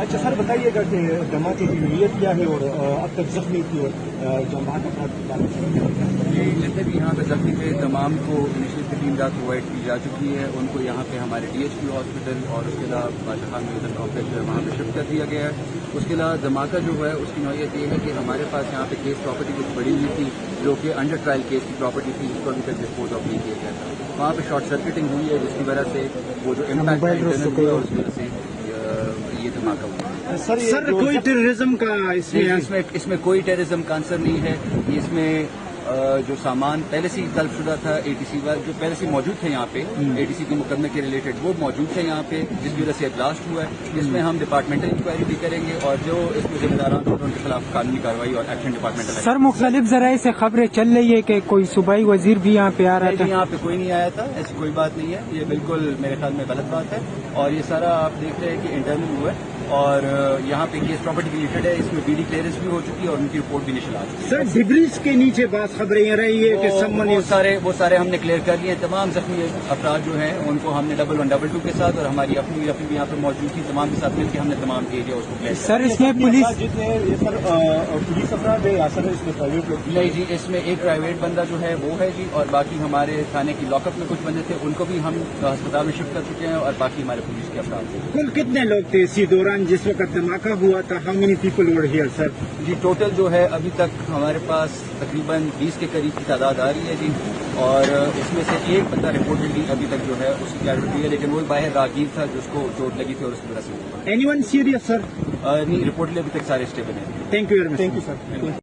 اچھا سر بتائیے گا کہ دھماکے کی نوعیت کیا ہے اور اب تک زخمی کی اور جماعت افراد کی تعداد؟ یہ جتنے بھی یہاں پہ زخمی تھے تمام کو انیشل کی ٹیم پرووائڈ کی جا چکی ہے. ان کو یہاں پہ ہمارے ڈی ایچ کیو ہاسپٹل اور اس کے علاوہ بادشاہ خان میڈیکل کمپلیکس جو ہے وہاں پہ شفٹ کر دیا گیا ہے. اس کے علاوہ دھماکہ جو ہے اس کی نوعیت یہ ہے کہ ہمارے پاس یہاں پہ کیس پراپرٹی کچھ بڑی ہوئی تھی جو کہ انڈر ٹرائل کیس کی پراپرٹی تھی جس کو ابھی تک ڈسپوز آف نہیں کیا گیا تھا. وہاں پہ شارٹ سرکٹنگ ہوئی ہے جس کی وجہ سے وہ جو امپیکٹ ہے اس وجہ سے یہ دھماکہ ہوا. سر کوئی ٹیررزم کا اس میں کوئی ٹیررزم کا عنصر نہیں ہے. اس میں جو سامان پہلے سے ہی طلب شدہ تھا اے ٹی سی جو پہلے سے موجود تھے یہاں پہ اے ٹی سی کے مقدمے کے ریلیٹڈ وہ موجود تھے یہاں پہ جس کی وجہ سے بلاسٹ ہوا ہے. اس میں ہم ڈپارٹمنٹل انکوائری بھی کریں گے اور جو اس میں ذمہ داران ان کے خلاف قانونی کارروائی اور ایکشن ڈپارٹمنٹل. سر مختلف ذرائع سے خبریں چل رہی ہے کہ کوئی صوبائی وزیر بھی یہاں پہ آ رہا تھا. یہاں پہ کوئی نہیں آیا تھا, ایسی کوئی بات نہیں ہے. یہ بالکل میرے خیال میں غلط بات ہے اور یہ سارا آپ دیکھ رہے ہیں کہ انٹرنل ہوا ہے اور یہاں پہ کیس پراپرٹی ریلیٹڈ ہے. اس میں بی ڈی کلیئرنس بھی ہو چکی ہے اور ان کی رپورٹ بھی نکل آ چکی ہے. سر ڈبریز کے نیچے بعض خبریں یہ رہی ہے کہ وہ سارے ہم نے کلیئر کر لیے. تمام زخمی افراد جو ہیں ان کو ہم نے 1122 کے ساتھ اور ہماری اپنی بھی یہاں پہ موجود تھی تمام کے ساتھ مل کے ہم نے تمام ایریا اس کو کلیئر. سر اس میں پولیس پولیس افراد ہے یا سر اس میں پرائیویٹ لوگ؟ نہیں جی, اس میں ایک پرائیویٹ بندہ جو ہے وہ ہے جی اور باقی ہمارے تھانے کی لاک اپ میں کچھ بندے تھے ان کو بھی ہم ہسپتال میں شفٹ کر چکے ہیں اور باقی ہمارے پولیس کے افراد تھے. کل کتنے لوگ تھے اسی دوران جس وقت دھماکہ ہوا تھا؟ How many people were here sir? جی ٹوٹل جو ہے ابھی تک ہمارے پاس تقریباً 20 کے قریب کی تعداد آ رہی ہے جی اور اس میں سے ایک بندہ رپورٹڈلی ابھی تک جو ہے اس کی کیجویلٹی ہے لیکن وہ باہر راہگیر تھا جس کو چوٹ لگی تھی اور اس کی وجہ سے اینی ون سیریس سر؟ نہیں, رپورٹڈلی ابھی تک سارے اسٹیبل ہیں. Thank you very much. Thank you sir.